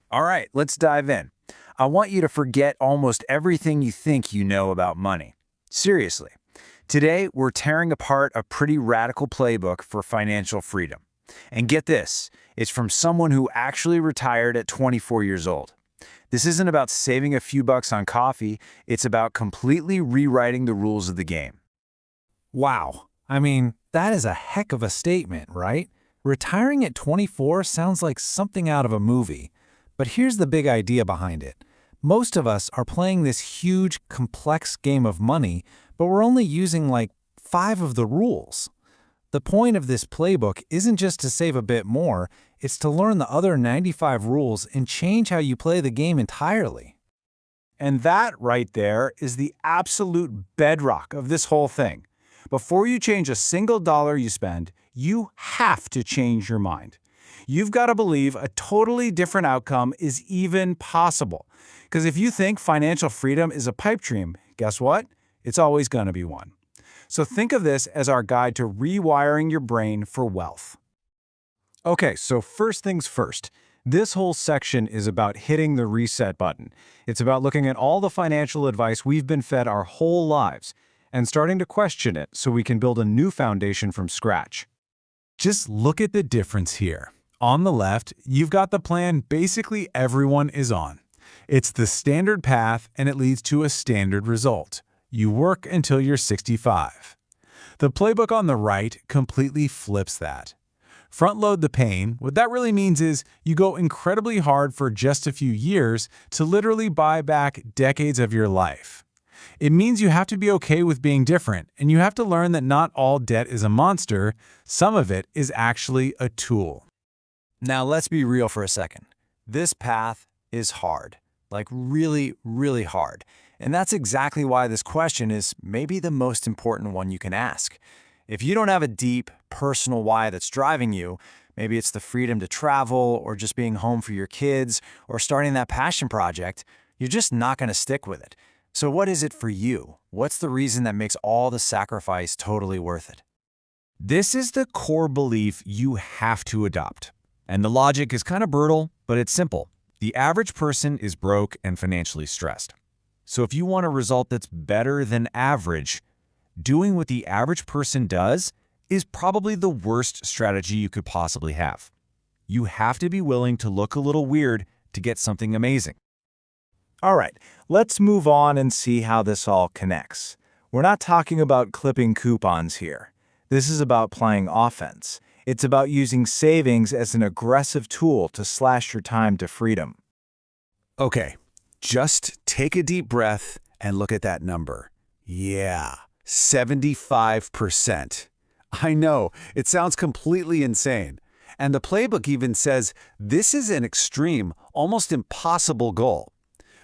All right, let's dive in. I want you to forget almost everything you think you know about money. Seriously. Today, we're tearing apart a pretty radical playbook for financial freedom. And get this, it's from someone who actually retired at 24 years old. This isn't about saving a few bucks on coffee, it's about completely rewriting the rules of the game. Wow. I mean, that is a heck of a statement, right? Retiring at 24 sounds like something out of a movie. But here's the big idea behind it. Most of us are playing this huge, complex game of money, but we're only using like 5 of the rules. The point of this playbook isn't just to save a bit more, it's to learn the other 95 rules and change how you play the game entirely. And that right there is the absolute bedrock of this whole thing. Before you change a single dollar you spend, you have to change your mind. You've got to believe a totally different outcome is even possible. Because if you think financial freedom is a pipe dream, guess what? It's always going to be one. So think of this as our guide to rewiring your brain for wealth. Okay, so first things first. This whole section is about hitting the reset button. It's about looking at all the financial advice we've been fed our whole lives and starting to question it so we can build a new foundation from scratch. Just look at the difference here. On the left, you've got the plan basically everyone is on. It's the standard path and it leads to a standard result. You work until you're 65. The playbook on the right completely flips that. Front load the pain. What that really means is you go incredibly hard for just a few years to literally buy back decades of your life. It means you have to be okay with being different, and you have to learn that not all debt is a monster. Some of it is actually a tool. Now let's be real for a second. This path is hard, like really, really hard. And that's exactly why this question is maybe the most important one you can ask. If you don't have a deep, personal why that's driving you, maybe it's the freedom to travel, or just being home for your kids, or starting that passion project, you're just not going to stick with it. So what is it for you? What's the reason that makes all the sacrifice totally worth it? This is the core belief you have to adopt. And the logic is kind of brutal, but it's simple. The average person is broke and financially stressed. So if you want a result that's better than average, doing what the average person does is probably the worst strategy you could possibly have. You have to be willing to look a little weird to get something amazing. All right, let's move on and see how this all connects. We're not talking about clipping coupons here. This is about playing offense. It's about using savings as an aggressive tool to slash your time to freedom. Okay, just take a deep breath and look at that number. Yeah, 75%. I know, it sounds completely insane. And the playbook even says this is an extreme, almost impossible goal.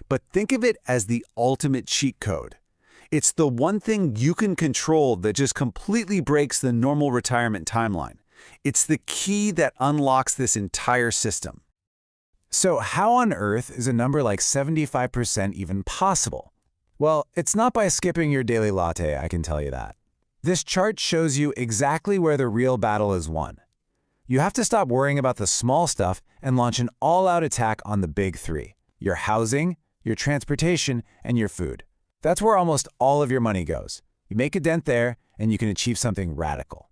But think of it as the ultimate cheat code. It's the one thing you can control that just completely breaks the normal retirement timeline. It's the key that unlocks this entire system. So how on earth is a number like 75% even possible? Well, it's not by skipping your daily latte, I can tell you that. This chart shows you exactly where the real battle is won. You have to stop worrying about the small stuff and launch an all-out attack on the big three: your housing, your transportation, and your food. That's where almost all of your money goes. You make a dent there, and you can achieve something radical.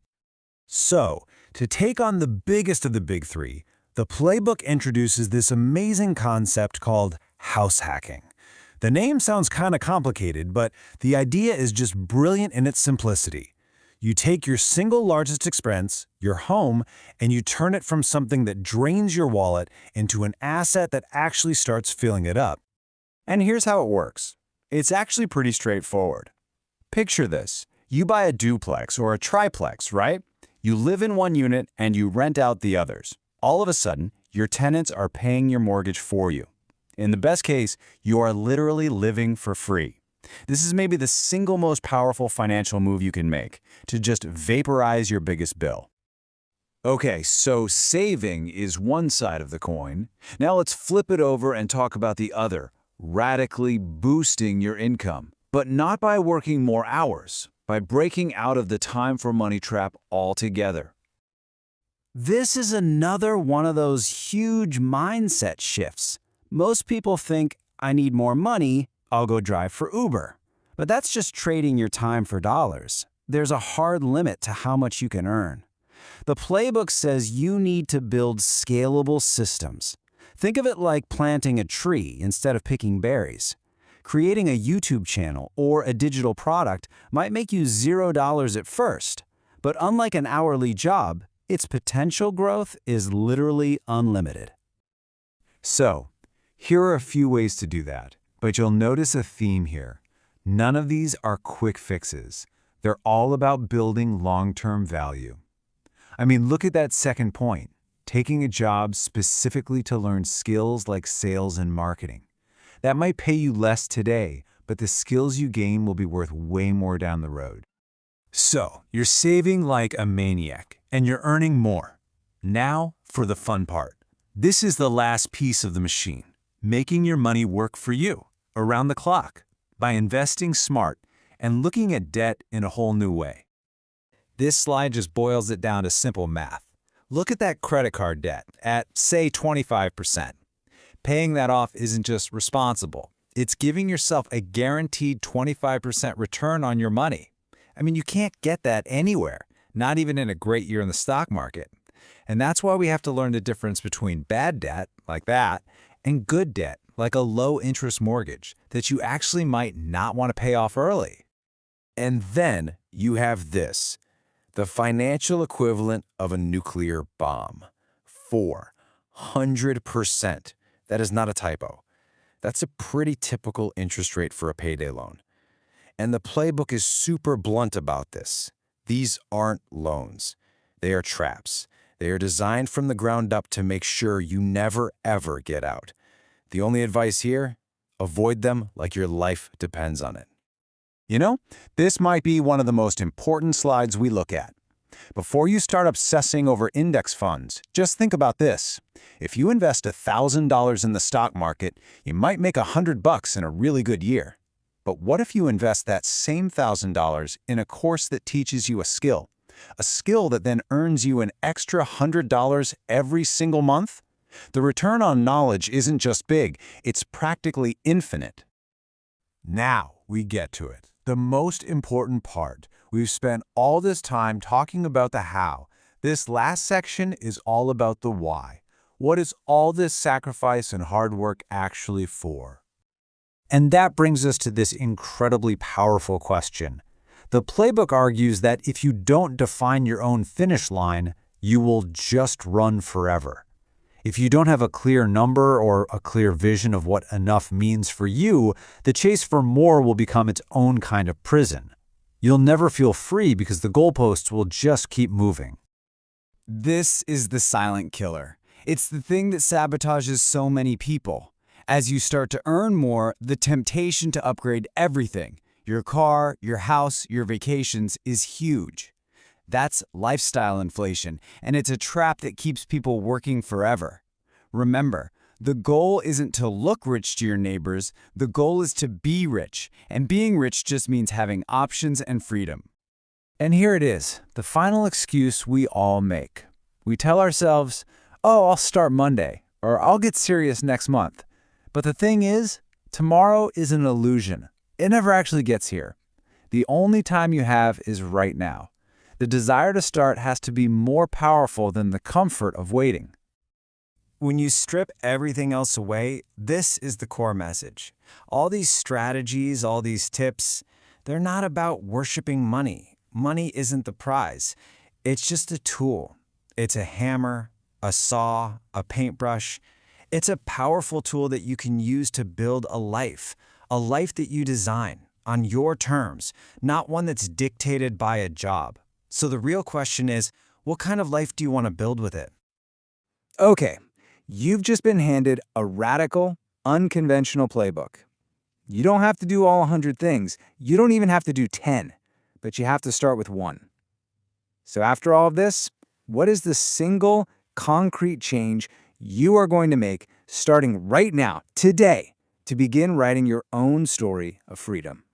So, to take on the biggest of the big three, the playbook introduces this amazing concept called house hacking. The name sounds kind of complicated, but the idea is just brilliant in its simplicity. You take your single largest expense, your home, and you turn it from something that drains your wallet into an asset that actually starts filling it up. And here's how it works. It's actually pretty straightforward. Picture this. You buy a duplex or a triplex, right? You live in one unit and you rent out the others. All of a sudden, your tenants are paying your mortgage for you. In the best case, you are literally living for free. This is maybe the single most powerful financial move you can make, to just vaporize your biggest bill. Okay, so saving is one side of the coin. Now let's flip it over and talk about the other, radically boosting your income. But not by working more hours, by breaking out of the time for money trap altogether. This is another one of those huge mindset shifts. Most people think, I need more money, I'll go drive for Uber. But that's just trading your time for dollars. There's a hard limit to how much you can earn. The playbook says you need to build scalable systems. Think of it like planting a tree instead of picking berries. Creating a YouTube channel or a digital product might make you $0 at first, but unlike an hourly job, its potential growth is literally unlimited. So, here are a few ways to do that, but you'll notice a theme here. None of these are quick fixes. They're all about building long-term value. I mean, look at that second point, taking a job specifically to learn skills like sales and marketing. That might pay you less today, but the skills you gain will be worth way more down the road. So, you're saving like a maniac, and you're earning more. Now for the fun part. This is the last piece of the machine, making your money work for you, around the clock, by investing smart and looking at debt in a whole new way. This slide just boils it down to simple math. Look at that credit card debt at, say, 25%. Paying that off isn't just responsible. It's giving yourself a guaranteed 25% return on your money. I mean, you can't get that anywhere, not even in a great year in the stock market. And that's why we have to learn the difference between bad debt, like that, and good debt, like a low-interest mortgage that you actually might not want to pay off early. And then you have this, the financial equivalent of a nuclear bomb. 400%. That is not a typo. That's a pretty typical interest rate for a payday loan. And the playbook is super blunt about this. These aren't loans. They are traps. They are designed from the ground up to make sure you never, ever get out. The only advice here? Avoid them like your life depends on it. You know, this might be one of the most important slides we look at. Before you start obsessing over index funds, just think about this. If you invest $1,000 in the stock market, you might make $100 in a really good year. But what if you invest that same $1,000 in a course that teaches you a skill that then earns you an extra $100 every single month? The return on knowledge isn't just big, it's practically infinite. Now we get to it. The most important part. We've spent all this time talking about the how. This last section is all about the why. What is all this sacrifice and hard work actually for? And that brings us to this incredibly powerful question. The playbook argues that if you don't define your own finish line, you will just run forever. If you don't have a clear number or a clear vision of what enough means for you, the chase for more will become its own kind of prison. You'll never feel free because the goalposts will just keep moving. This is the silent killer. It's the thing that sabotages so many people. As you start to earn more, the temptation to upgrade everything, your car, your house, your vacations, is huge. That's lifestyle inflation, and it's a trap that keeps people working forever. Remember, the goal isn't to look rich to your neighbors, the goal is to be rich, and being rich just means having options and freedom. And here it is, the final excuse we all make. We tell ourselves, oh, I'll start Monday, or I'll get serious next month. But the thing is, tomorrow is an illusion. It never actually gets here. The only time you have is right now. The desire to start has to be more powerful than the comfort of waiting. When you strip everything else away, this is the core message. All these strategies, all these tips, they're not about worshiping money. Money isn't the prize. It's just a tool. It's a hammer, a saw, a paintbrush. It's a powerful tool that you can use to build a life that you design on your terms, not one that's dictated by a job. So the real question is, what kind of life do you want to build with it? Okay, you've just been handed a radical, unconventional playbook. You don't have to do all 100 things. You don't even have to do 10, but you have to start with 1. So after all of this, what is the single concrete change you are going to make starting right now, today, to begin writing your own story of freedom?